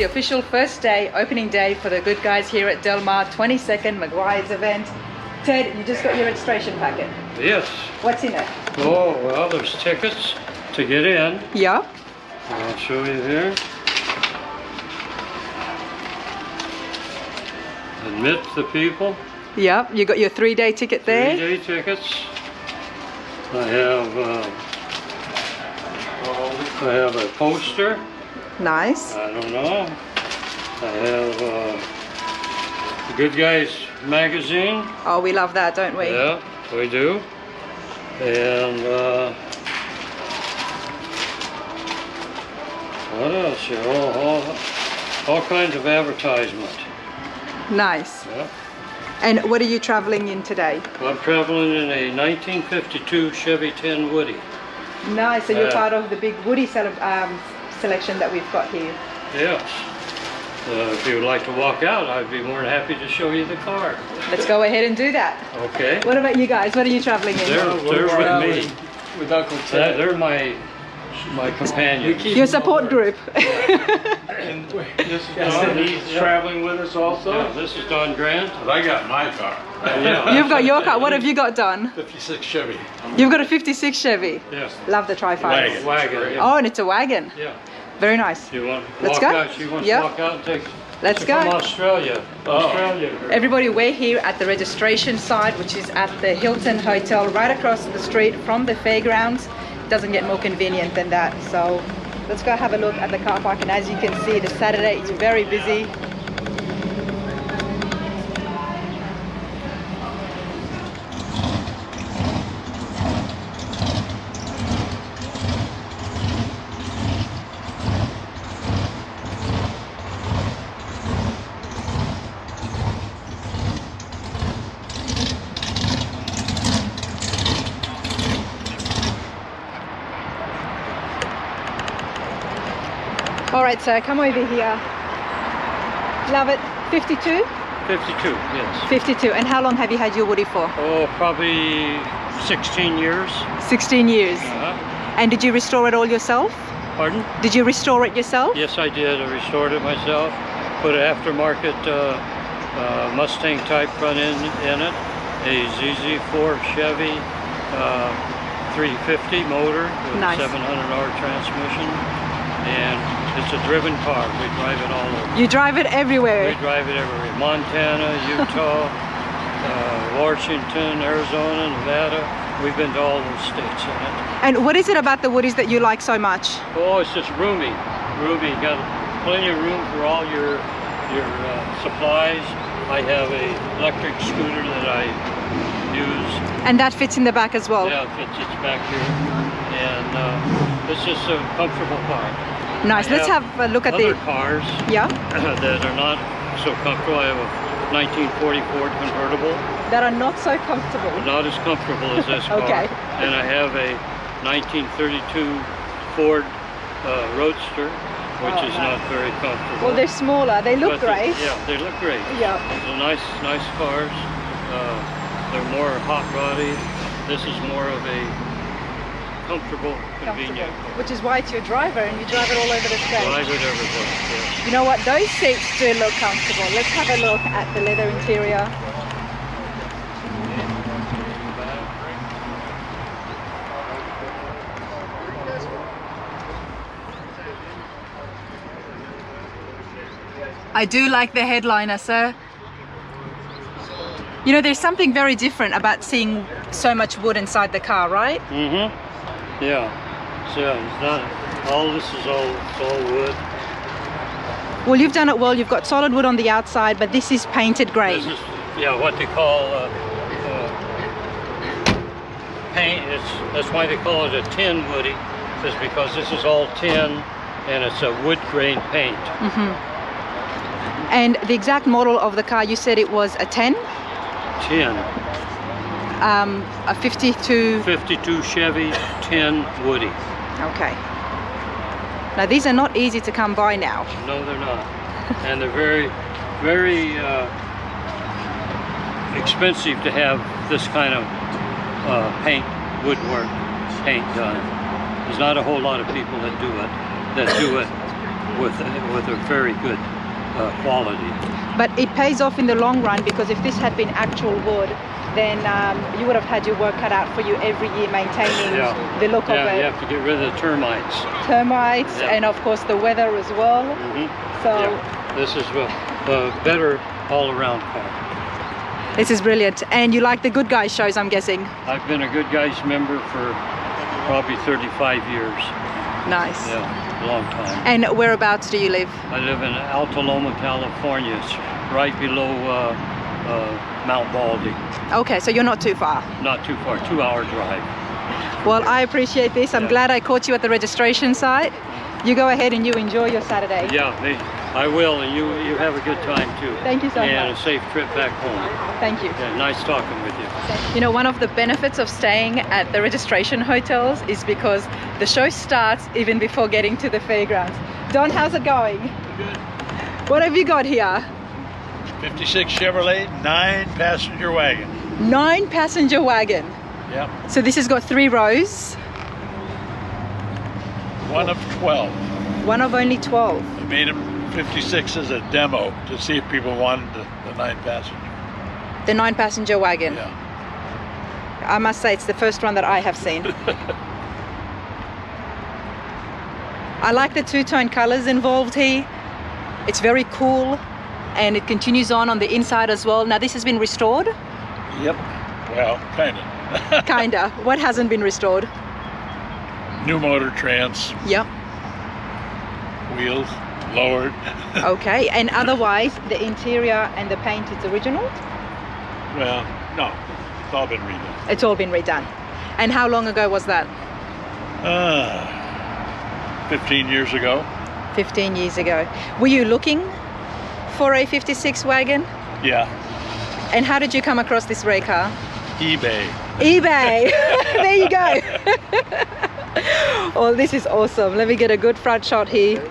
the official first day, opening day for the Good Guys here at Del Mar 22nd Maguire's event. Ted, you just got your registration packet. Yes. What's in it? Oh, well, there's tickets to get in. Yeah. I'll show you here. Admit the people. Yep, you got your 3-day ticket there. 3-day tickets. I have a poster. Nice. I don't know. I have Good Guys magazine. Oh, we love that, don't we? Yeah, we do. And what else here? All kinds of advertisement. Nice. Yeah. And what are you traveling in today? I'm traveling in a 1952 Chevy 10 Woody. Nice, so you're part of the big Woody selection that we've got here. Yes. If you would like to walk out, I'd be more than happy to show you the car. Let's go ahead and do that. Okay. What about you guys? What are you traveling in? They're with me. With Uncle Ted. They're my companions. Your support group. And this is Don, he's traveling with us also. Yeah, this is Don Grant. I got my car. Yeah. You've got your car. What have you got, Don? 56 Chevy. You've got a 56 Chevy. Yes. Love the Try-five. Wagon. Yeah. Oh, and it's a wagon. Yeah. Very nice. You want to Let's walk go. out? She wants Yep. to walk out and take. Let's go. From Australia. Australia. Everybody, we're here at the registration side, which is at the Hilton Hotel, right across the street from the fairgrounds. Doesn't get more convenient than that. So let's go have a look at the car park. And as you can see, the Saturday is very busy. All right, so come over here. Love it. 52? 52, yes. 52. And how long have you had your Woody for? Oh, probably 16 years. 16 years. Uh-huh. And did you restore it all yourself? Pardon? Did you restore it yourself? Yes, I did. I restored it myself. Put an aftermarket Mustang type front end in it. A ZZ4 Chevy 350 motor with Nice. a 700R transmission. And it's a driven car. We drive it all over. You drive it everywhere. We drive it everywhere. Montana, Utah, Washington, Arizona, Nevada. We've been to all those states in it. And what is it about the Woodies that you like so much? Oh, it's just roomy. Roomy. Got plenty of room for all your supplies. I have a electric scooter that I use. And that fits in the back as well? Yeah, it's back here. And it's just a comfortable car. Nice. Let's have a look at other the cars yeah that are not so comfortable. I have a 1940 Ford convertible. that are not so comfortable. Not as comfortable as this car. Okay. And I have a 1932 Ford Roadster, which is nice. not very comfortable. Well, they're smaller. They look But great. Yeah, they look great. Yeah. They're nice cars. They're more hot rody. This is more of a comfortable, convenient car. Which is why it's your driver, and you drive it all over the state. Drive it everywhere. Yes. You know what? Those seats do look comfortable. Let's have a look at the leather interior. I do like the headliner, sir. You know, there's something very different about seeing so much wood inside the car, right? Mm-hmm. Yeah. So it's not all this is all wood. Well, you've done it well. You've got solid wood on the outside, but this is painted grey. This is what they call paint. That's why they call it a tin woody, is because this is all tin and it's a wood grain paint. Mm-hmm. And the exact model of the car, you said it was a 10? 10. A 52. 52 Chevy 10 Woody. Okay. Now these are not easy to come by now. No, they're not. And they're very, very expensive to have this kind of woodwork paint done. There's not a whole lot of people that do it with a very good quality. But it pays off in the long run, because if this had been actual wood, then you would have had your work cut out for you every year maintaining the look of it. You have to get rid of the termites. And of course the weather as well. So this is a better all-around car. This is brilliant. And you like the Goodguys shows, I'm guessing? I've been a Goodguys member for probably 35 years. Nice. Yeah, a long time. And whereabouts do you live? I live in Alta Loma, California. It's right below Mount Baldy. Okay, so you're not too far. Not too far, 2-hour drive. Well, I appreciate this. I'm glad I caught you at the registration site. You go ahead and you enjoy your Saturday. Yeah, I will, and you have a good time too. Thank you so much. And a safe trip back home. Thank you. Yeah, nice talking with you. You know, one of the benefits of staying at the registration hotels is because the show starts even before getting to the fairgrounds. Don, how's it going? Good. What have you got here? 56 Chevrolet, 9-passenger wagon. 9-passenger wagon. Yep. So this has got 3 rows. One of 12. One of only 12. They made them 56 as a demo to see if people wanted the 9-passenger. The 9-passenger wagon. Yeah. I must say it's the first one that I have seen. I like the two-tone colors involved here. It's very cool, and it continues on the inside as well. Now this has been restored? Yep. Well, kind of. Kinda. What hasn't been restored? New motor trans, Yep. wheels lowered. Okay, and otherwise the interior and the paint is original? Well, no, it's all been redone. It's all been redone. And how long ago was that? 15 years ago. 15 years ago. Were you looking for a 56 wagon? Yeah. And how did you come across this rare car? eBay. eBay. There you go. Oh, this is awesome. Let me get a good front shot here.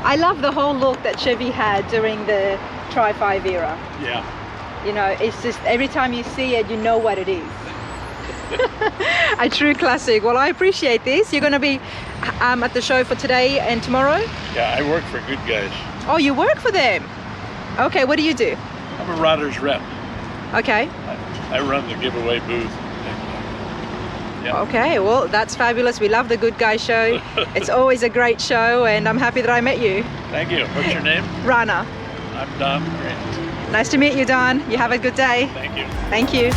I love the whole look that Chevy had during the Try-five era. Yeah. You know, it's just every time you see it, you know what it is. A true classic. Well, I appreciate this. You're going to be at the show for today and tomorrow? Yeah, I work for Goodguys. Oh, you work for them? Okay, what do you do? I'm a Router's rep. Okay. I run the giveaway booth. Yeah. Okay, well, that's fabulous. We love the Goodguys show. It's always a great show, and I'm happy that I met you. Thank you. What's your name? Rana. I'm Don Grant. Nice to meet you, Don. You have a good day. Thank you. Thank you.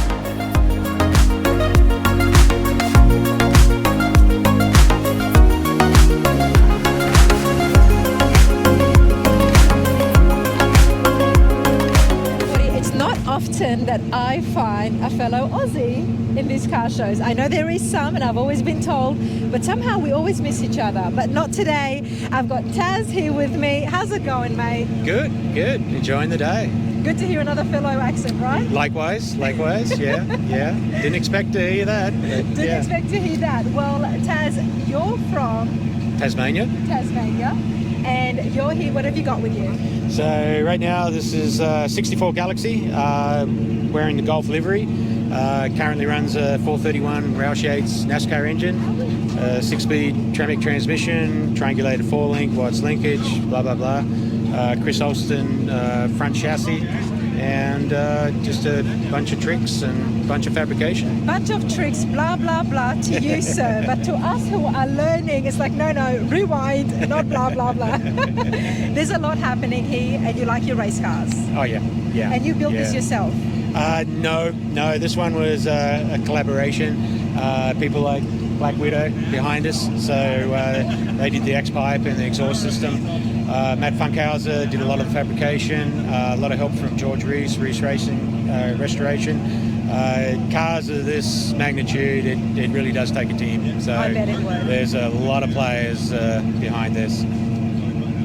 It's not often that I find a fellow Aussie in these car shows. I know there is some, and I've always been told, but somehow we always miss each other. But not today. I've got Taz here with me. How's it going, mate? Good. Enjoying the day. Good to hear another fellow accent, right? Likewise, yeah. Didn't expect to hear that. Didn't expect to hear that. Well, Taz, you're from Tasmania. And you're here. What have you got with you? So right now this is 64 Galaxy, wearing the Golf livery. Currently runs a 431 Roush Yates NASCAR engine, 6-speed Tramic transmission, triangulated 4-link, Watts linkage, blah blah blah. Chris Olston front chassis, and just a bunch of tricks and a bunch of fabrication. Bunch of tricks, blah blah blah to you, sir. But to us who are learning, it's like no, rewind, not blah blah blah. There's a lot happening here, and you like your race cars. Oh yeah. And you built this yourself? No. This one was a collaboration. People like Black Widow behind us, so they did the X-pipe and the exhaust system. Matt Funkhauser did a lot of the fabrication, a lot of help from George Reese Racing Restoration. Cars of this magnitude, it really does take a team. So I bet it would. There's a lot of players behind this.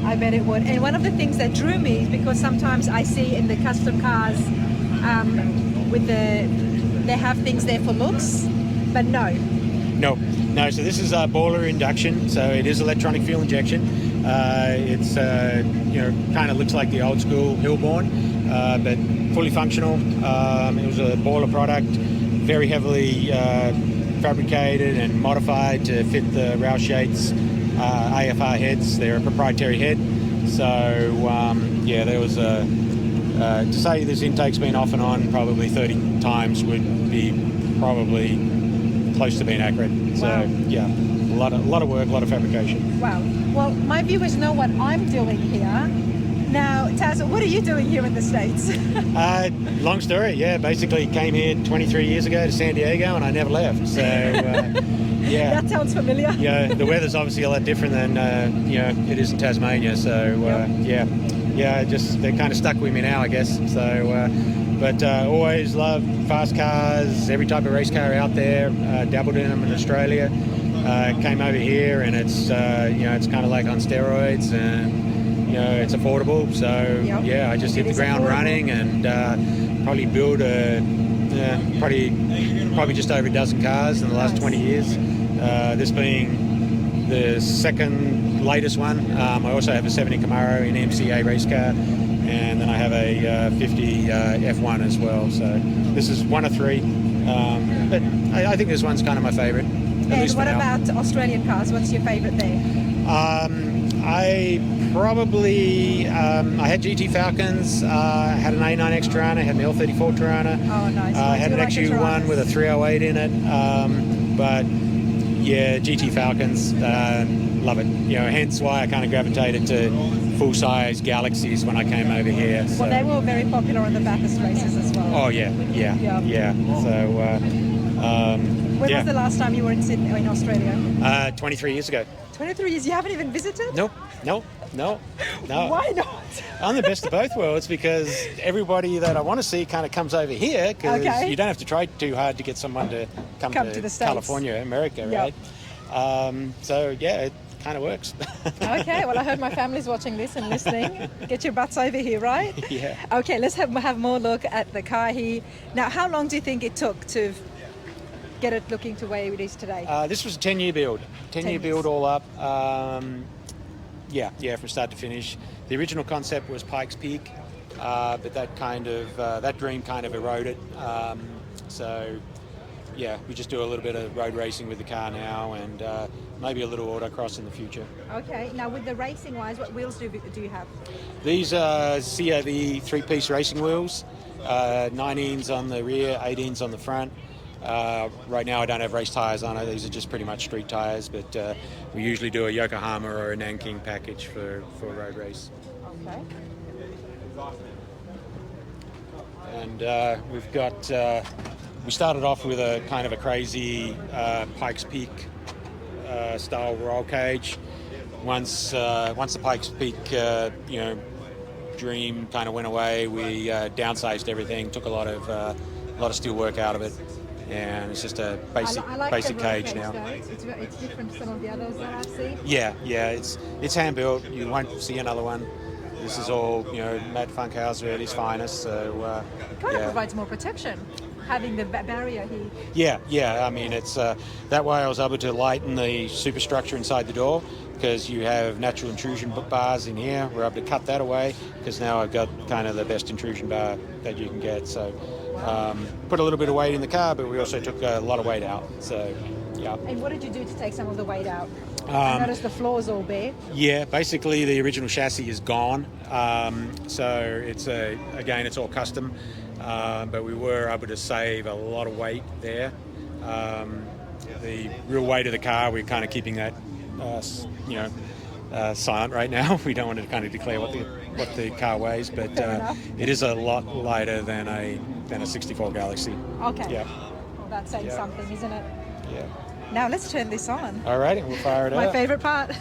I bet it would. And one of the things that drew me is because sometimes I see in the custom cars they have things there for looks, but no. So this is a boiler induction, so it is electronic fuel injection. It's kind of looks like the old school Hillborn. but fully functional. It was a boiler product, very heavily fabricated and modified to fit the Roush Yates AFR heads. They're a proprietary head. So yeah, there was to say this intake's been off and on probably 30 times would be probably close to being accurate. So Wow. yeah, a lot of work, a lot of fabrication. Wow. Well, my viewers know what I'm doing here. Now, Taz, what are you doing here in the States? Long story, yeah. Basically came here 23 years ago to San Diego and I never left. So yeah. That sounds familiar. Yeah, the weather's obviously a lot different than it is in Tasmania. So just they're kind of stuck with me now, I guess. So, but always loved fast cars, every type of race car out there. Dabbled in them in Australia. Came over here, and it's it's kind of like on steroids, and it's affordable. So yeah, I just hit the ground running, and probably build probably just over a dozen cars in the last 20 years. This being the second latest one. I also have a 70 Camaro in MCA race car, and then I have a 50 F1 as well. So this is one of three, but I think this one's kind of my favourite. And what about Australian cars? What's your favourite there? I probably I had GT Falcons, had an A9X Tirana, had an L34 Tirana. Oh, nice. I had an XU1 with a 308 in it, but yeah, GT Falcons, love it. Hence why I kind of gravitated to full-size Galaxies when I came over here. So. Well, they were very popular on the Bathurst races as well. Oh yeah. So. When was the last time you were in Sydney or in Australia? 23 years ago. 23 years. You haven't even visited? No. Why not? I'm the best of both worlds because everybody that I want to see kind of comes over here because you don't have to try too hard to get someone to come to the States. California, America, right? So yeah, it kind of works. Okay, well I heard my family's watching this and listening. Get your butts over here, right? Yeah. Okay, let's have more look at the car here. Now, how long do you think it took to get it looking to where it is today? This was a 10-year build. 10-year build all up. From start to finish. The original concept was Pikes Peak, but that dream kind of eroded. So yeah, we just do a little bit of road racing with the car now, and maybe a little autocross in the future. Okay, now with the racing wise, what wheels do you have? These are CAV 3-piece racing wheels, 19s on the rear, 18s on the front. Right now I don't have race tyres on it. These are just pretty much street tyres, but we usually do a Yokohama or a Nanking package for a road race. Okay. And we've got, we started off with a kind of a crazy Pikes Peak style roll cage. Once the Pikes Peak dream kind of went away, we downsized everything, took a lot of steel work out of it. And it's just a basic cage now. It's different to some of the others that I've seen. Yeah, it's hand built. You won't see another one. This is all Matt Funkhauser at his finest. So it kind of provides more protection, having the barrier here. Yeah. I mean, it's that way I was able to lighten the superstructure inside the door because you have natural intrusion bars in here. We're able to cut that away because now I've got kind of the best intrusion bar that you can get. So. Put a little bit of weight in the car, but we also took a lot of weight out. So, yeah. And what did you do to take some of the weight out? I noticed the floor's all bare. Yeah, basically the original chassis is gone. So it's it's all custom, but we were able to save a lot of weight there. The real weight of the car, we're kind of keeping that, silent right now. We don't want to kind of declare what the car weighs, but it is a lot lighter than a 64 Galaxy. Okay. Yeah. Well, that's saying something, isn't it? Yeah. Now let's turn this on. All right, we'll fire it up. My favorite part.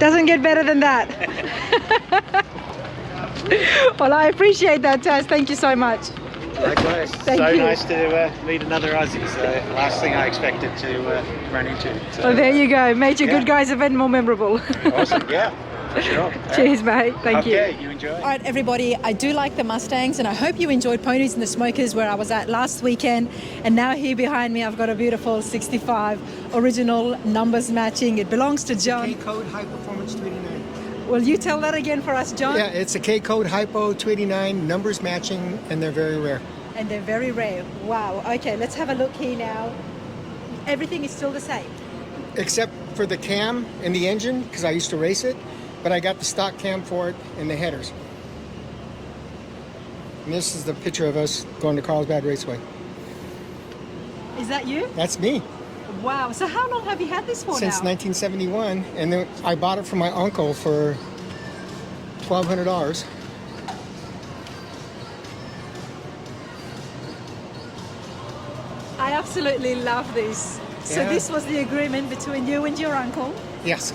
doesn't get better than that. Well, I appreciate that, Taz. Thank you so much. Likewise. Thank So you. nice to meet another Aussie. So last thing I expected to run into. So, Well, there you go. Made your yeah. Good Guys event more memorable. Awesome. Yeah. For sure. Cheers, mate. Thank you. Okay. You enjoy. All right, everybody, I do like the Mustangs, and I hope you enjoyed Ponies and the Smokers, where I was at last weekend. And now here behind me, I've got a beautiful 65 original, numbers matching. It belongs to John. K-Code High Performance 289. Will you tell that again for us, John? Yeah, it's a K-Code Hypo 289, numbers matching, and they're very rare. And they're very rare. Wow. Okay, let's have a look here now. Everything is still the same. Except for the cam and the engine, because I used to race it, but I got the stock cam for it and the headers. And this is the picture of us going to Carlsbad Raceway. Is that you? That's me, Wow. So how long have you had this for since now? 1971, and then I bought it from my uncle for $1,200. I absolutely love this. So Yeah. this was the agreement between you and your uncle? Yes.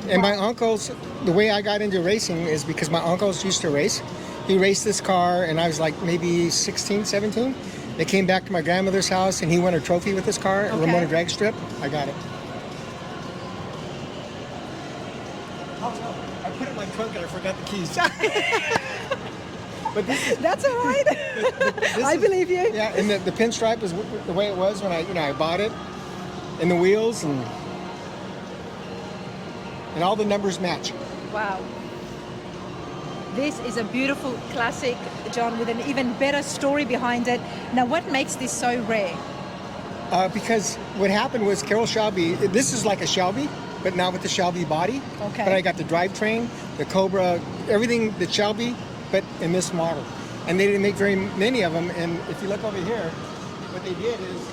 And my uncles, the way I got into racing is because my uncles used to race. He raced this car, and I was like maybe 16, 17. They came back to my grandmother's house, and he won a trophy with this car, a Okay. Ramona drag strip. I got it. Oh, no. I put it in my trunk, and I forgot the keys. But this is... That's all right. I believe you. Yeah, and the pinstripe is the way it was when I bought it, and the wheels, and all the numbers match. Wow. This is a beautiful classic, John, with an even better story behind it. Now, what makes this so rare? Because what happened was Carroll Shelby, this is like a Shelby, but not with the Shelby body. Okay. But I got the drivetrain, the Cobra, everything the Shelby, but in this model. And they didn't make very many of them. And if you look over here, what they did is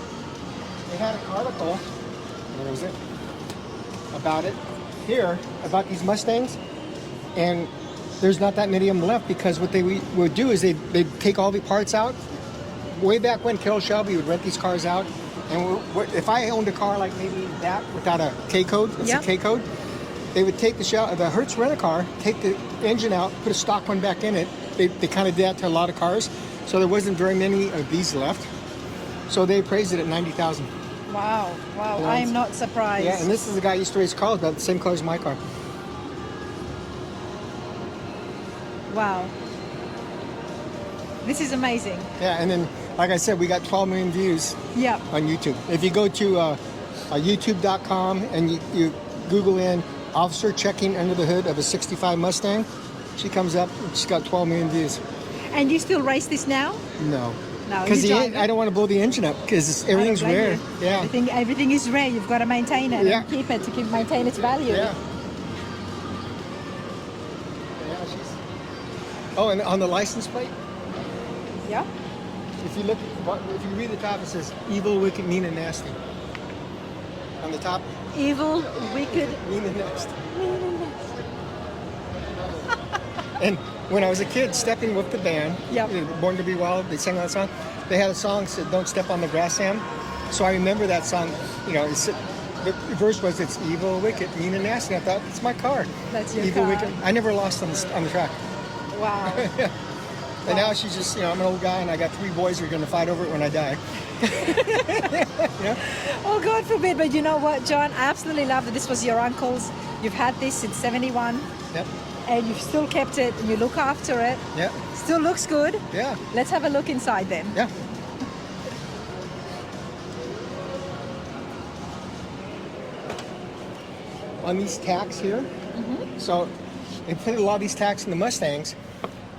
they had an article, where was it? About it here, about these Mustangs. And there's not that many of them left, because what they would do is they'd take all the parts out. Way back when, Carroll Shelby would rent these cars out, and if I owned a car like maybe that without a K-code, it's Yep. a K-code, they would take the Hertz rent-a-car, take the engine out, put a stock one back in it. They kind of did that to a lot of cars, so there wasn't very many of these left. So they appraised it at $90,000. Wow, wow, Yeah, I am not surprised. Yeah, and this is the guy who used to race cars, about the same color as my car. Wow. This is amazing. Yeah, and then, like I said, we got 12 million views Yep. on YouTube. If you go to youtube.com and you Google in officer checking under the hood of a 65 Mustang, she comes up, and she's got 12 million views. And you still race this now? No. No, Because you drive it? I don't want to blow the engine up, because everything's I don't blame rare. you. Yeah. Everything is rare. You've got to maintain it Yeah. and keep it to maintain its value. Yeah. Yeah, she's... Oh, and on the license plate, Yeah? if you read the top, it says evil, wicked, mean, and nasty. On the top, Evil, wicked. mean and nasty. And when I was a kid, stepping with the band, Yep. Born to Be Wild, they sang that song. They had a song that said, "Don't Step on the Grass, Sam." So I remember that song. The verse was, "It's evil, wicked, mean, and nasty." I thought, it's my car. That's your Evil, car. wicked. I never lost on the track. Wow. And now she's just, I'm an old guy, and I got 3 boys who are going to fight over it when I die. Oh, God forbid. But you know what, John? I absolutely love that this was your uncle's. You've had this since 71. Yep. And you've still kept it, and you look after it. Yep. Still looks good. Yeah. Let's have a look inside then. Yeah. On these tacks here, so they put a lot of these tacks in the Mustangs,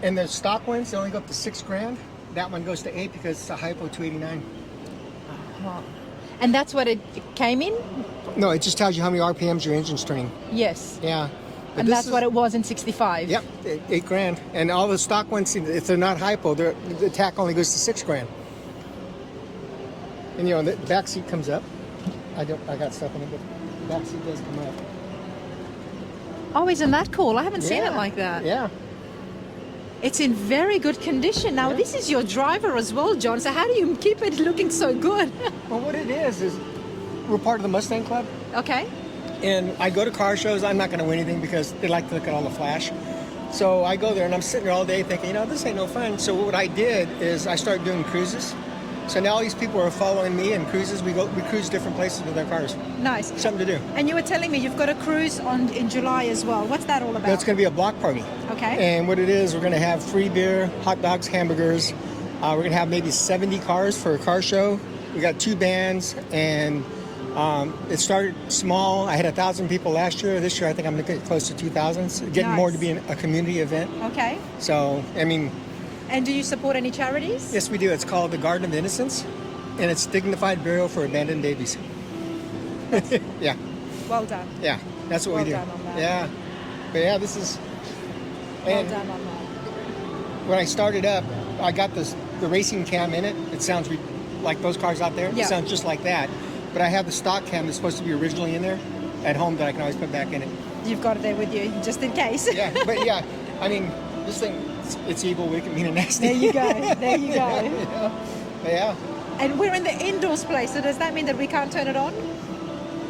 and the stock ones, they only go up to $6,000. That one goes to 8 because it's a Hypo 289. And that's what it came in? No, it just tells you how many RPMs your engine's turning. Yes. Yeah. But And this that's is- what it was in 65? Yep, $8,000. And all the stock ones, if they're not Hypo, the tack only goes to $6,000. And the back seat comes up. I got stuff in it, but the back seat does come up. Oh, isn't that cool? I haven't seen it Yeah. like that. Yeah. It's in very good condition. Now, Yeah. this is your driver as well, John. So how do you keep it looking so good? Well, what it is we're part of the Mustang Club, Okay. And I go to car shows. I'm not going to win anything because they like to look at all the flash. So I go there and I'm sitting there all day thinking, this ain't no fun. So what I did is I started doing cruises. So now all these people are following me in cruises. We cruise different places with our cars. Nice. Something to do. And you were telling me you've got a cruise in July as well. What's that all about? That's going to be a block party. Okay. And what it is, we're going to have free beer, hot dogs, hamburgers. We're going to have maybe 70 cars for a car show. We got 2 bands, and it started small. I had 1,000 people last year. This year, I think I'm going to get close to 2,000. So getting more to be a community event. Okay. So, I mean... And do you support any charities? Yes, we do. It's called the Garden of Innocence, and it's dignified burial for abandoned babies. Yeah. Well done. Yeah, that's what we do. Well done on that. Yeah. But yeah, this is... Well done on that. When I started up, I got the racing cam in it. It sounds like those cars out there. Yeah. It sounds just like that. But I have the stock cam that's supposed to be originally in there at home that I can always put back in it. You've got it there with you, just in case. Yeah, but yeah, I mean, this thing, it's evil, wicked, mean, and nasty. There you go. There you go. But yeah. And we're in the indoors place, so does that mean that we can't turn it on?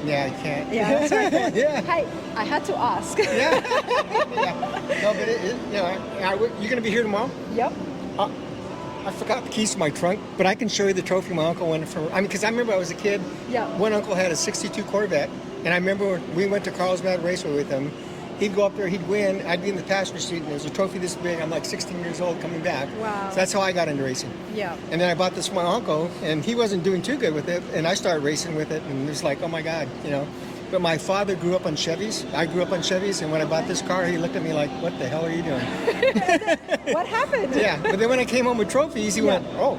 Yeah, you can't. Yeah, that's right. Yeah. Hey, I had to ask. Yeah. Yeah. No, but you're going to be here tomorrow? Yep. I forgot the keys to my trunk, but I can show you the trophy my uncle won for. Because I remember I was a kid. Yeah. One uncle had a '62 Corvette, and I remember when we went to Carlsbad Raceway with him. He'd go up there, he'd win. I'd be in the passenger seat, and there was a trophy this big. I'm like 16 years old coming back. Wow. So that's how I got into racing. Yeah. And then I bought this for my uncle, and he wasn't doing too good with it, and I started racing with it, and it was like, oh my God, But my father grew up on Chevys. I grew up on Chevys, and when I bought this car, he looked at me like, what the hell are you doing? What happened? Yeah, but then when I came home with trophies, he went, oh.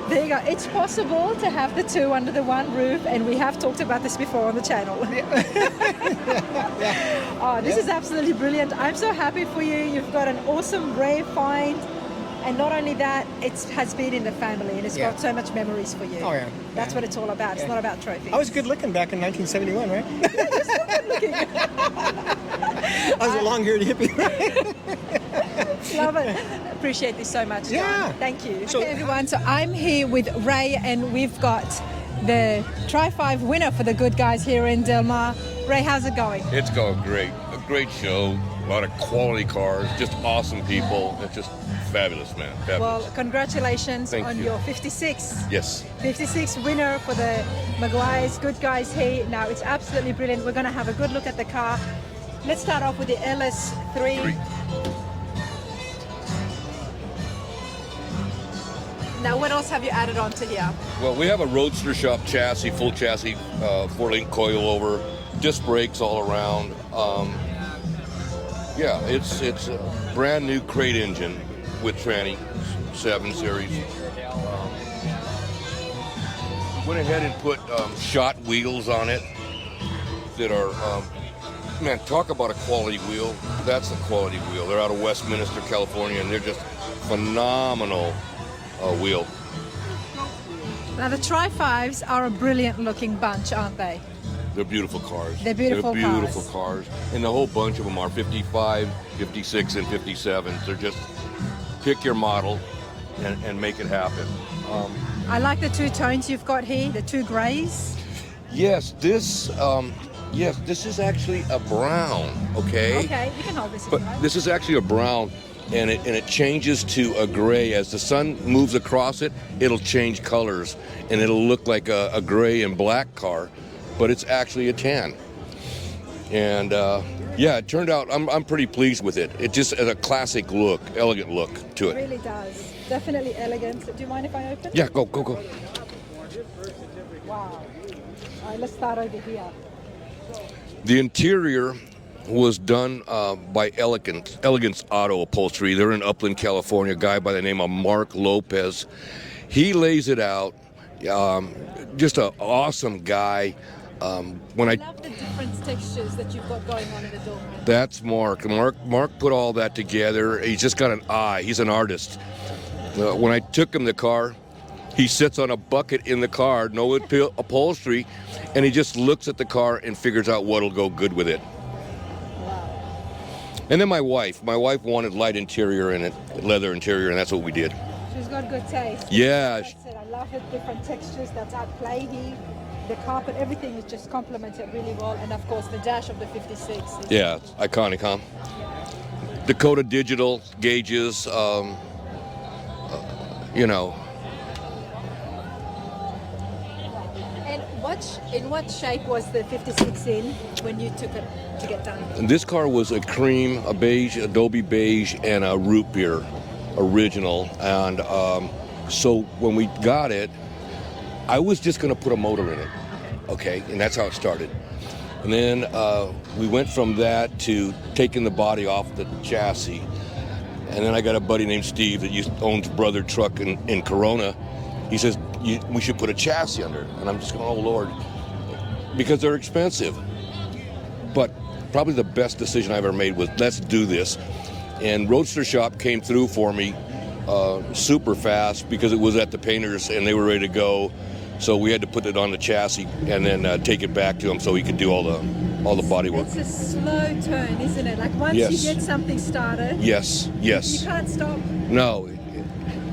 There you go. It's possible to have the two under the one roof, and we have talked about this before on the channel. Oh, this is absolutely brilliant. I'm so happy for you. You've got an awesome rare find. And not only that, it has been in the family, and it's got so much memories for you. Oh, yeah. That's what it's all about. It's not about trophies. I was good looking back in 1971, right? You're still good looking. I was a long-haired hippie. Love it. Appreciate this so much, John. Yeah. Thank you. So- Okay, everyone. So I'm here with Ray, and we've got the Try-five winner for the Good Guys here in Del Mar. Ray, how's it going? It's going great. A great show. A lot of quality cars. Just awesome people. It's just fabulous, man. Fabulous. Well, congratulations Thank on you. your 56. Yes. 56 winner for the Maguire's Good Guys here. Now, it's absolutely brilliant. We're going to have a good look at the car. Let's start off with the LS3. Now, what else have you added onto here? Well, we have a roadster shop chassis, full chassis, 4-link coilover, disc brakes all around. Yeah, it's a brand new crate engine with tranny, 7 series. Went ahead and put shot wheels on it that are, man, talk about a quality wheel. That's a quality wheel. They're out of Westminster, California, and they're just phenomenal wheel. Now, the Try-fives are a brilliant looking bunch, aren't they? They're beautiful cars. They're beautiful cars. And the whole bunch of them are 55, 56, and 57s. They're just pick your model and make it happen. I like the two tones you've got here, the two grays. Yes, this is actually a brown, okay? Okay, you can hold this if But you like. this is actually a brown, and it changes to a gray. As the sun moves across it, it'll change colors, and it'll look like a gray and black car, but it's actually a tan. And yeah, it turned out, I'm pretty pleased with it. It just has a classic look, elegant look to It it. really does. Definitely elegant. Do you mind if I open? Yeah, go. Wow. All right, let's start over here. The interior was done by Elegance Auto Upholstery. They're in Upland, California. A guy by the name of Mark Lopez. He lays it out. Just an awesome guy. When I love the different textures that you've got going on in the door. That's Mark. Mark put all that together. He's just got an eye. He's an artist. When I took him the car, he sits on a bucket in the car, no upholstery, and he just looks at the car and figures out what'll go good with it. Wow. And then my wife wanted light interior in it, leather interior, and that's what we did. She's got good taste. Yeah. That's it. I love it. Different textures that's at play here. The carpet, everything is just complemented really well. And of course, the dash of the 56. Yeah, it's iconic, huh? Dakota digital gauges, you know. And in what shape was the 56 in when you took it to get done? And this car was a cream, a beige, Adobe beige, and a root beer original. And so when we got it, I was just going to put a motor in it. Okay, and that's how it started. And then we went from that to taking the body off the chassis. And then I got a buddy named Steve that owns Brother Truck in Corona. He says, we should put a chassis under. And I'm just going, oh, Lord. Because they're expensive. But probably the best decision I ever made was, let's do this. And Roadster Shop came through for me super fast because it was at the painters and they were ready to go. So we had to put it on the chassis and then take it back to him so he could do all the body work. It's a slow turn, isn't it? Like once you get something started, yes, you can't stop. No,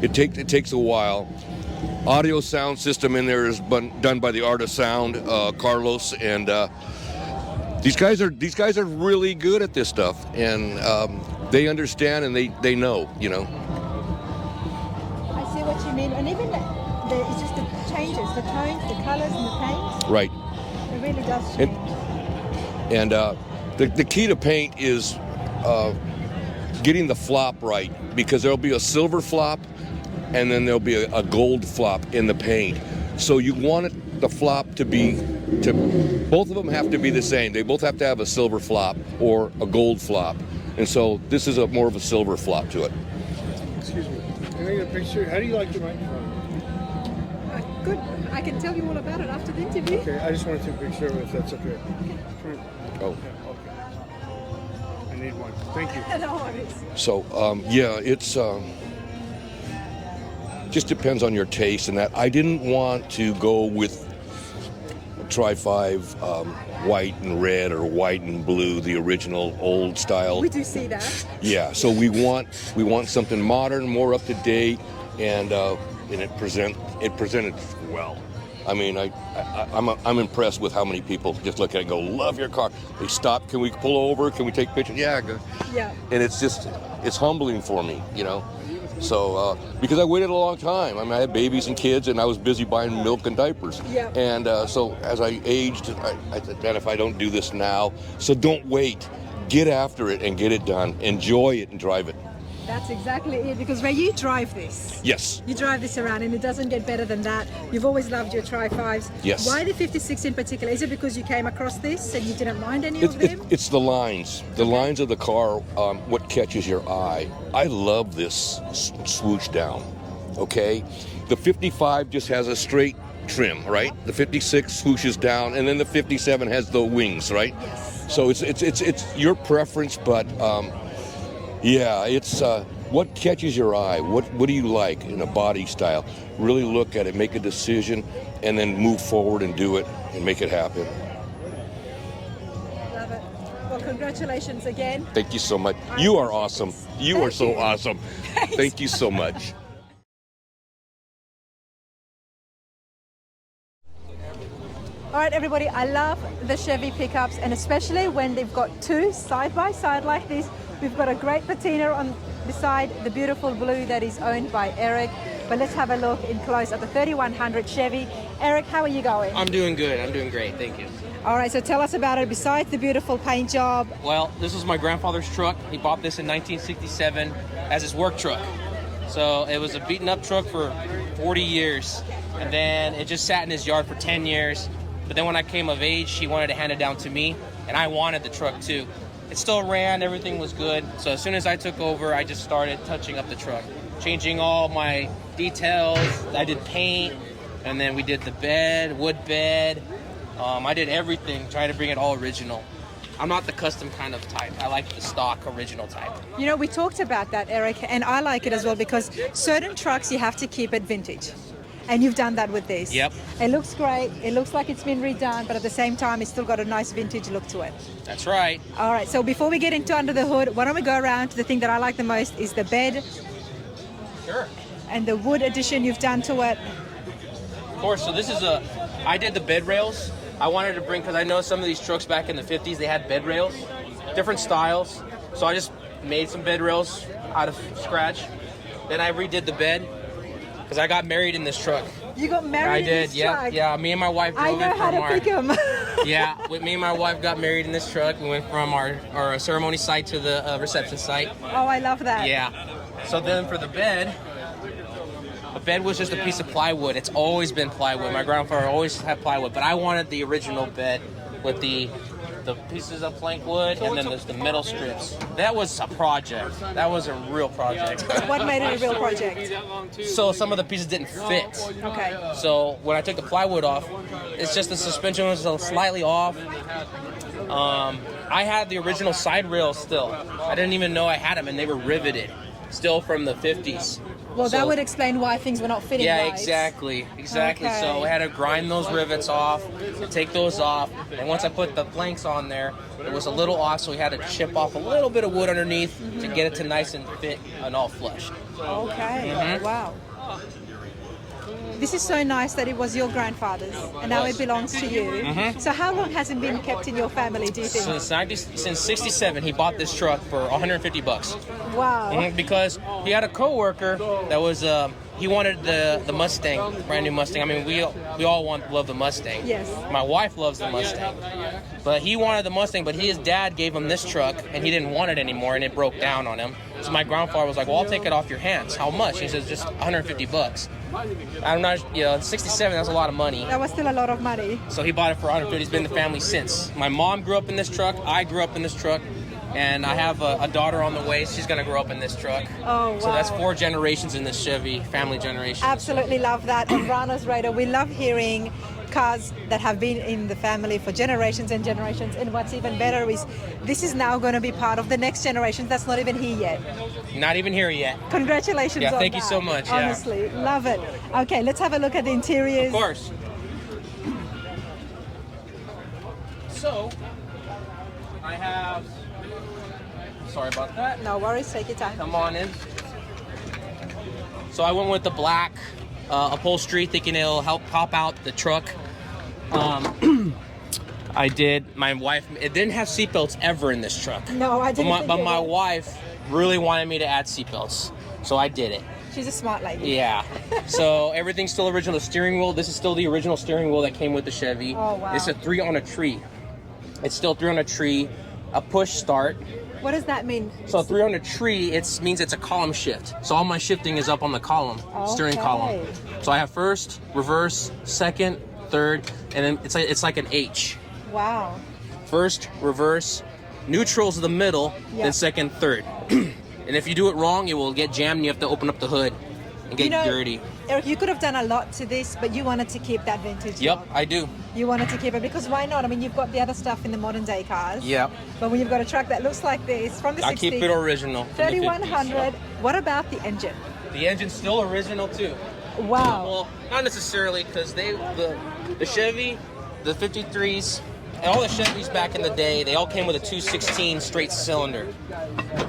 it takes a while. Audio sound system in there is done by the Art of Sound, Carlos, and these guys are really good at this stuff, and they understand and they know, you know. I see what you mean, and even it's just the changes, the tones, the colors, and the paints. Right. It really does change. And the key to paint is getting the flop right, because there'll be a silver flop and then there'll be a gold flop in the paint. So you want the flop to both of them have to be the same. They both have to have a silver flop or a gold flop. And so this is more of a silver flop to it. Excuse me. Can I get a picture? How do you like the microphone? Good. I can tell you all about it after the interview. Okay, I just want to take a picture if that's okay. Oh. Okay. I need one. Thank you. No worries. So, yeah, it's just depends on your taste and that. I didn't want to go with Try-five white and red or white and blue, the original old style. We do see that. Yeah, so we want something modern, more up to date, and it presented well. I mean, I'm impressed with how many people just look at it and go, love your car. They stop, can we pull over? Can we take pictures? Yeah, good. Yeah. And it's humbling for me, you know. So, because I waited a long time. I mean, I had babies and kids, and I was busy buying milk and diapers. Yeah. And so as I aged, I said, man, if I don't do this now, so don't wait. Get after it and get it done. Enjoy it and drive it. That's exactly it, because Ray, you drive this. Yes. You drive this around, and it doesn't get better than that. You've always loved your Try-fives. Yes. Why the 56 in particular? Is it because you came across this and you didn't mind any of them? It's the lines. The lines of the car, what catches your eye. I love this swoosh down, okay? The 55 just has a straight trim, right? The 56 swooshes down, and then the 57 has the wings, right? Yes. So it's your preference, but yeah, it's what catches your eye. What do you like in a body style? Really look at it, make a decision, and then move forward and do it and make it happen. Love it. Well, congratulations again. Thank you so much. You are awesome. You are so awesome. Thank you so much. All right, everybody, I love the Chevy pickups, and especially when they've got two side by side like this. We've got a great patina on beside the beautiful blue that is owned by Eric. But let's have a look in close at the 3100 Chevy. Eric, how are you going? I'm doing good. I'm doing great. Thank you. All right, so tell us about it besides the beautiful paint job. Well, this was my grandfather's truck. He bought this in 1967 as his work truck. So it was a beaten up truck for 40 years. And then it just sat in his yard for 10 years. But then when I came of age, he wanted to hand it down to me. And I wanted the truck too. It still ran, everything was good. So as soon as I took over, I just started touching up the truck, changing all my details. I did paint, and then we did the bed, wood bed. I did everything, trying to bring it all original. I'm not the custom kind of type. I like the stock original type. You know, we talked about that, Eric, and I like it as well because certain trucks you have to keep it vintage. And you've done that with this. Yep. It looks great. It looks like it's been redone, but at the same time, it's still got a nice vintage look to it. That's right. All right, so before we get into under the hood, why don't we go around to the thing that I like the most is the bed. Sure. and the wood addition you've done to it. Of course, so this is I did the bed rails. I wanted to bring, because I know some of these trucks back in the 50s, they had bed rails, different styles. So I just made some bed rails out of scratch. Then I redid the bed, because I got married in this truck. You got married in this truck? I did, yeah. Me and my wife drove I know how to pick them. Yeah, me and my wife got married in this truck. We went from our ceremony site to the reception site. Oh, I love that. Yeah. So then for the bed was just a piece of plywood. It's always been plywood. My grandfather always had plywood, but I wanted the original bed with the pieces of plank wood and then there's the metal strips. That was a project. That was a real project. What made it a real project? So some of the pieces didn't fit. Okay. So when I took the plywood off, it's just the suspension was slightly off. I had the original side rails still. I didn't even know I had them, and they were riveted, still from the 50s. Well, that would explain why things were not fitting right. Exactly. Okay. So I had to grind those rivets off and take those off. And once I put the planks on there, it was a little off, so we had to chip off a little bit of wood underneath to get it to nice and fit and all flush. Okay. Wow. This is so nice that it was your grandfather's and now it belongs to you. So how long has it been kept in your family, do you think? Since 67, he bought this truck for $150. Wow. Because he had a coworker that was he wanted the Mustang, brand new Mustang. I mean, we all love the Mustang. Yes. My wife loves the Mustang. But he wanted the Mustang, but his dad gave him this truck and he didn't want it anymore and it broke down on him. So my grandfather was like, well, I'll take it off your hands. How much? He says, just $150. I'm not, 67, that's a lot of money. That was still a lot of money. So he bought it for $150. He's been in the family since. My mom grew up in this truck. I grew up in this truck. And I have a daughter on the way. She's going to grow up in this truck. Oh, wow. So that's 4 generations in this Chevy, family generation. Absolutely love that. On Rana's Radar, we love hearing cars that have been in the family for generations and generations. And what's even better is this is now going to be part of the next generation that's not even here yet. Not even here yet. Congratulations on that. Thank you so much. Honestly, love it. Okay, let's have a look at the interiors. Of course. So, I have... Sorry about that. No worries, take your time. Come on in. So I went with the black upholstery, thinking it'll help pop out the truck. I did. My wife, it didn't have seatbelts ever in this truck. No, I didn't. But my wife really wanted me to add seatbelts, so I did it. She's a smart lady. Yeah. So everything's still original. The steering wheel, this is still the original steering wheel that came with the Chevy. Oh, wow. It's a 3 on a tree. It's still 3 on a tree, a push start. What does that mean? So 3 on a tree, it means it's a column shift. So all my shifting is up on the column, steering column. So I have first, reverse, second, third, and then it's like an H. Wow. First, reverse, neutral's the middle, then second, third. And if you do it wrong, it will get jammed and you have to open up the hood and get dirty. Eric, you could have done a lot to this, but you wanted to keep that vintage look. I do. You wanted to keep it because why not? I mean, you've got the other stuff in the modern day cars. Yep. But when you've got a truck that looks like this from the 60s. I keep it original. 3100. What about the engine? The engine's still original too. Wow. Well, not necessarily because the Chevy, the 53s, and all the Chevys back in the day, they all came with a 216 straight cylinder.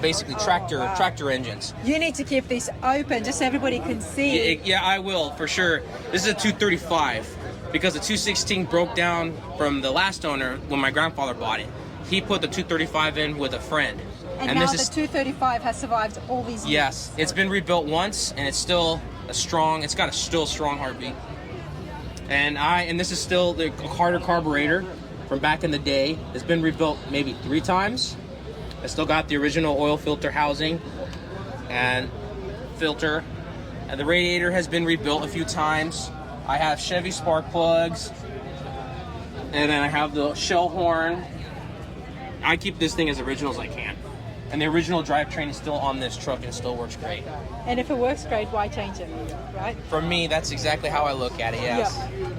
Basically tractor engines. You need to keep this open just so everybody can see. Yeah, I will, for sure. This is a 235 because the 216 broke down from the last owner when my grandfather bought it. He put the 235 in with a friend. And now the 235 has survived all these years. Yes, it's been rebuilt once and it's still it's got a still strong heartbeat. And this is still the Carter carburetor from back in the day. It's been rebuilt maybe 3 times. I still got the original oil filter housing and filter. And the radiator has been rebuilt a few times. I have Chevy spark plugs. And then I have the shell horn. I keep this thing as original as I can. And the original drivetrain is still on this truck and it still works great. And if it works great, why change it, right? For me, that's exactly how I look at it, yes. Yep.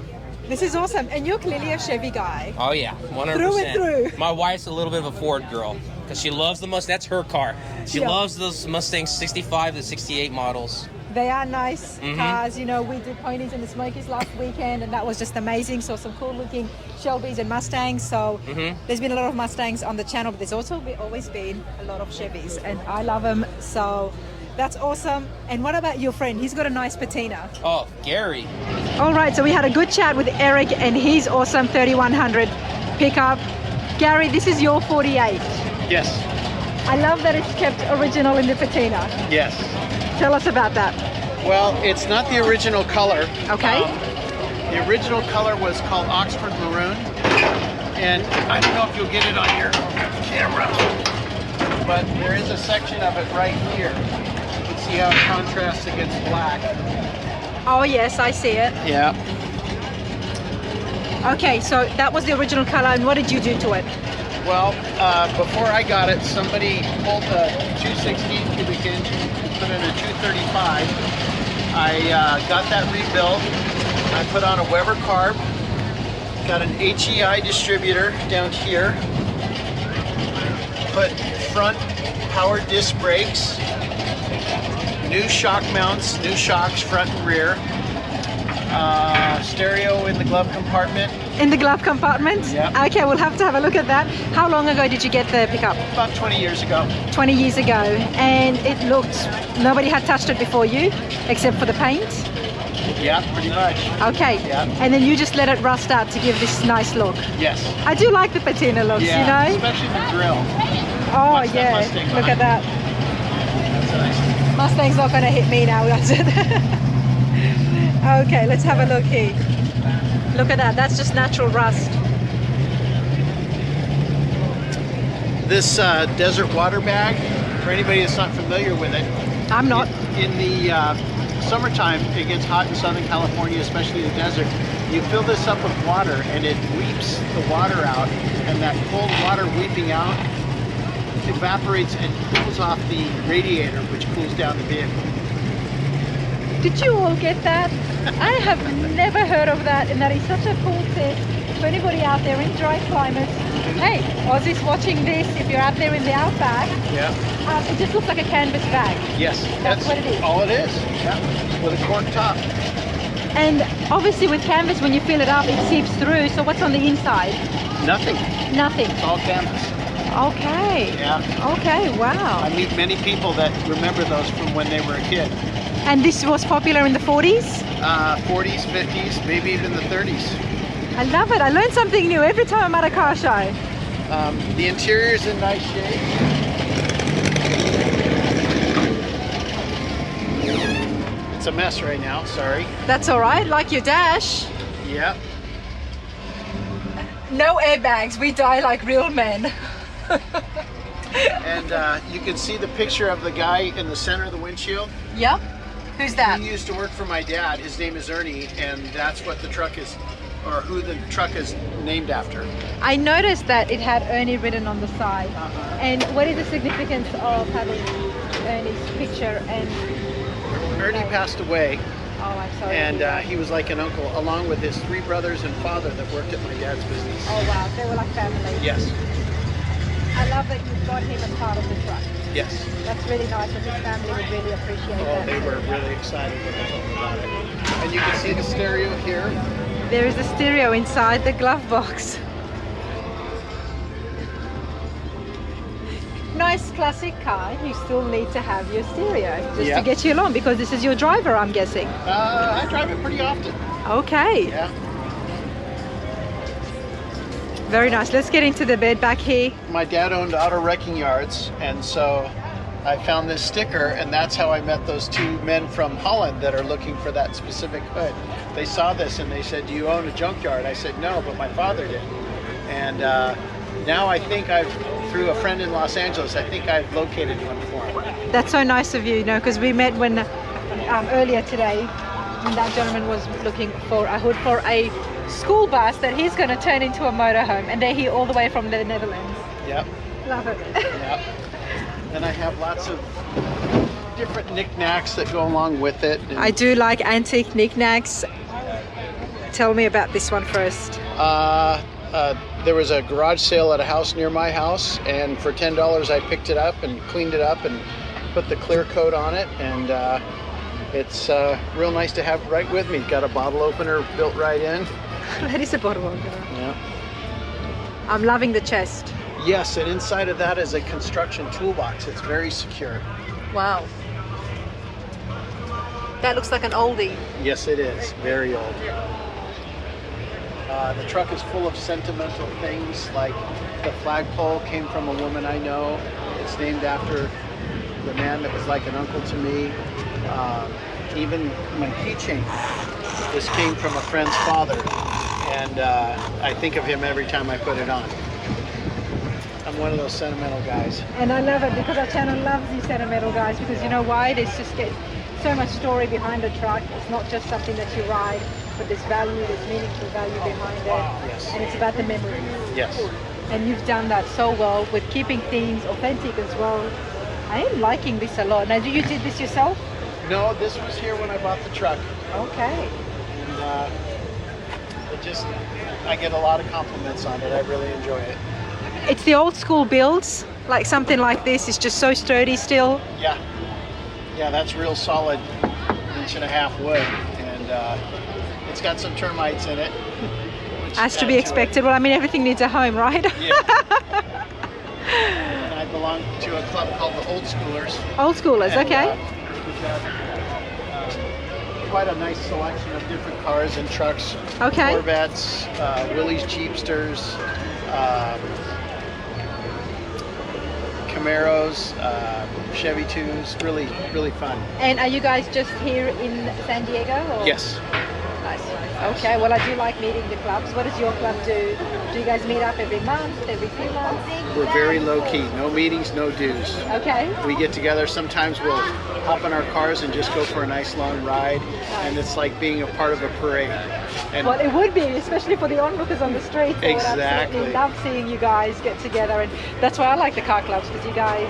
This is awesome. And you're clearly a Chevy guy. Oh yeah, 100%. Through and through. My wife's a little bit of a Ford girl because she loves the Mustang. That's her car. She loves those Mustang 65 to 68 models. They are nice cars. You know, we did Ponies and the Smokies last weekend and that was just amazing. Saw some cool looking Shelbys and Mustangs. So there's been a lot of Mustangs on the channel, but there's also always been a lot of Chevys and I love them. So That's awesome. And what about your friend? He's got a nice patina. Oh, Gary. All right, so we had a good chat with Eric and his awesome 3100 pickup. Gary, this is your 48. Yes. I love that it's kept original in the patina. Yes. Tell us about that. Well, it's not the original color. Okay. The original color was called Oxford Maroon. And I don't know if you'll get it on your camera, but there is a section of it right here. You can see how it contrasts against black. Oh yes, I see it. Yeah. Okay, so that was the original color, and what did you do to it? Well, before I got it, somebody pulled a 216 cubic inch and put in a 235. I got that rebuilt. I put on a Weber carb. Got an HEI distributor down here. Put front power disc brakes. New shock mounts, new shocks front and rear. Stereo in the glove compartment. In the glove compartment? Yeah. Okay, we'll have to have a look at that. How long ago did you get the pickup? About 20 years ago. 20 years ago. And it looked, nobody had touched it before you, except for the paint? Yeah, pretty much. Okay. Yeah. And then you just let it rust out to give this nice look. Yes. I do like the patina looks, Yeah, you know? especially the grill. Oh Watch that yeah, Mustang look at behind. that. That's nice. Mustang's not going to hit me now, that's it. Okay, let's have a look here. Look at that, that's just natural rust. This desert water bag, for anybody that's not familiar with it, I'm not. In the summertime, it gets hot in Southern California, especially the desert. You fill this up with water and it weeps the water out, and that cold water weeping out evaporates and cools off the radiator, which cools down the vehicle. Did you all get that? I have never heard of that, and that is such a cool tip for anybody out there in dry climates. Hey, Aussies watching this, if you're out there in the outback, Yeah. it just looks like a canvas bag. Yes. That's what it is. All it is. Yeah. With a cork top. And obviously with canvas, when you fill it up, it seeps through. So what's on the inside? Nothing. Nothing. It's all canvas. Okay. Yeah. Okay, wow. I meet many people that remember those from when they were a kid. And this was popular in the 40s? 40s, 50s, maybe even the 30s. I love it. I learn something new every time I'm at a car show. The interior is in nice shape. It's a mess right now, sorry. That's all right, like your dash. Yep. No airbags, we die like real men. And you can see the picture of the guy in the center of the windshield. Yep. Who's that? He used to work for my dad. His name is Ernie, and that's what the truck is, or who the truck is named after. I noticed that it had Ernie written on the side. And what is the significance of having Ernie's picture and... Ernie passed away, Oh, I'm sorry. and he was like an uncle, along with his 3 brothers and father that worked at my dad's business. Oh wow, they were like family. Yes. I love that you've got him as part of the truck. Yes. That's really nice, and his family would really appreciate Oh, that. they were really excited when they told me about it. And you can see the stereo here. There is a stereo inside the glove box. Nice classic car, you still need to have your stereo just Yeah. to get you along, because this is your driver, I'm guessing. I drive it pretty often. Okay. Yeah. Very nice. Let's get into the bed back here. My dad owned auto wrecking yards, and so I found this sticker, and that's how I met those 2 men from Holland that are looking for that specific hood. They saw this and they said, "Do you own a junkyard?" I said, "No, but my father did." And now I think through a friend in Los Angeles, I think I've located one for him. That's so nice of you, because we met when earlier today, and that gentleman was looking for a hood for a school bus that he's going to turn into a motorhome, and they're here all the way from the Netherlands. Yep. Love it. Yep. And I have lots of different knickknacks that go along with it. And, I do like antique knickknacks. Tell me about this one first. there was a garage sale at a house near my house, and for $10 I picked it up and cleaned it up and put the clear coat on it, and it's real nice to have right with me. Got a bottle opener built right in. That is a bottle opener. Yeah. I'm loving the chest. Yes, and inside of that is a construction toolbox. It's very secure. Wow. That looks like an oldie. Yes, it is. Very old. The truck is full of sentimental things, like the flagpole came from a woman I know. It's named after the man that was like an uncle to me. Even my keychain, this came from a friend's father, and I think of him every time I put it on. I'm one of those sentimental guys. And I love it because our channel loves these sentimental guys, because you know why? There's just get so much story behind the truck. It's not just something that you ride, but there's value, there's meaningful value behind it. Yes. And it's about the memories. Yes. And you've done that so well with keeping things authentic as well. I am liking this a lot. Now, you did this yourself? No, this was here when I bought the truck. Okay. And I get a lot of compliments on it. I really enjoy it. It's the old school builds, like something like this is just so sturdy still. Yeah. Yeah, that's real solid 1.5 wood. And it's got some termites in it. As to be expected. Well, I mean, everything needs a home, right? Yeah. And I belong to a club called the Old Schoolers. Old Schoolers, And, okay. We've got quite a nice selection of different cars and trucks. Okay. Corvettes, Willys Jeepsters, Camaros, Chevy 2s. Really, really fun. And are you guys just here in San Diego? Or? Yes. Nice. Okay, well, I do like meeting the clubs. What does your club do? Do you guys meet up every month, every few months? We're very low key. No meetings, no dues. Okay. We get together. Sometimes we'll hop in our cars and just go for a nice long ride. And it's like being a part of a parade. And Well, it would be, especially for the onlookers on the street. I would Exactly. absolutely love seeing you guys get together, and that's why I like the car clubs, because you guys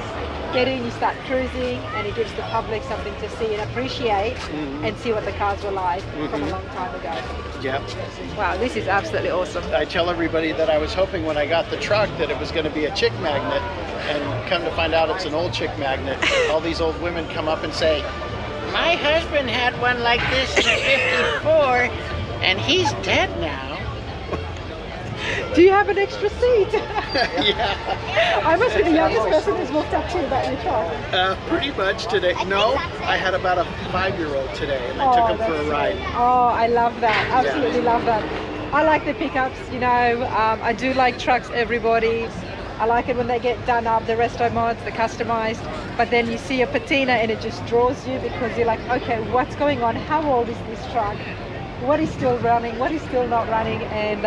get in, you start cruising, and it gives the public something to see and appreciate and see what the cars were like from a long time ago. yeah. Wow, this is absolutely awesome. I tell everybody that I was hoping when I got the truck that it was going to be a chick magnet, and come to find out it's an old chick magnet. All these old women come up and say, "My husband had one like this in '54, and he's dead now." Do you have an extra seat? Yeah. I must be the youngest person who's walked up to you about your truck. Pretty much today. No, I had about a 5-year-old today, and I took him for a that's ride. sweet. Oh, I love that. Absolutely love that. I like the pickups, you know. I do like trucks, everybody. I like it when they get done up, the resto mods, the customized. But then you see a patina and it just draws you, because you're like, okay, what's going on? How old is this truck? What is still running? What is still not running? And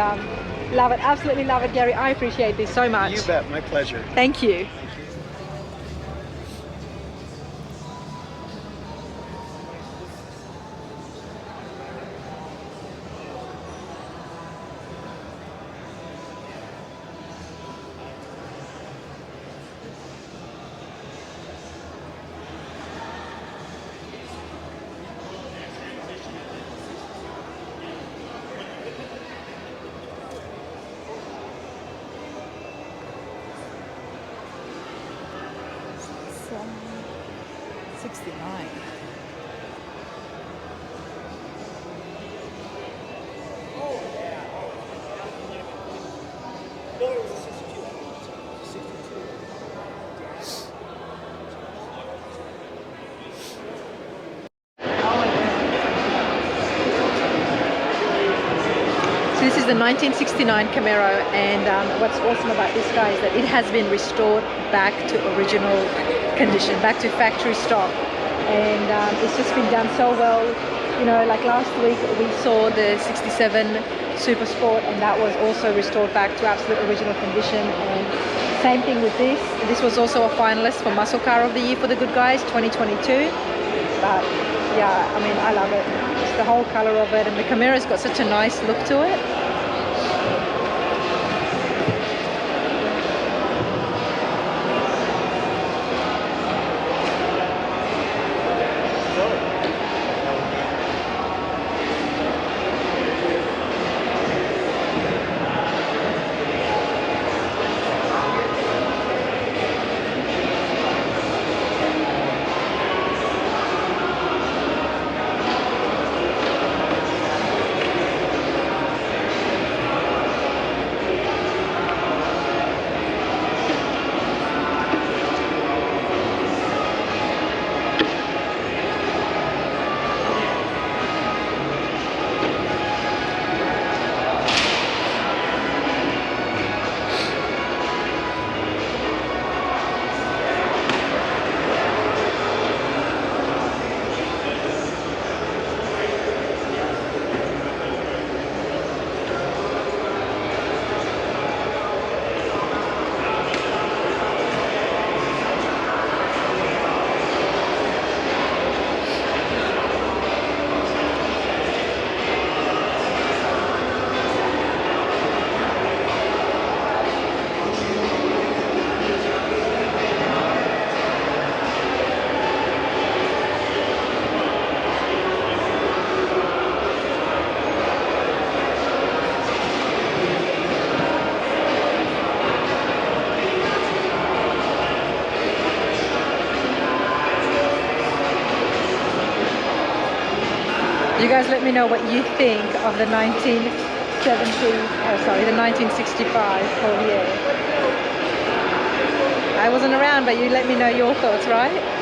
love it. Absolutely love it, Gary. I appreciate this so much. You bet. My pleasure. Thank you. So this is the 1969 Camaro, and what's awesome about this guy is that it has been restored back to original condition, back to factory stock, and it's just been done so well. You know, like last week we saw the 67 Super Sport, and that was also restored back to absolute original condition. And same thing with this. This was also a finalist for Muscle Car of the Year for the Goodguys 2022. But yeah, I mean, I love it. Just the whole color of it, and the Camaro's got such a nice look to it. guys let me know what you think of the 1965 Collier. I wasn't around, but you let me know your thoughts, right?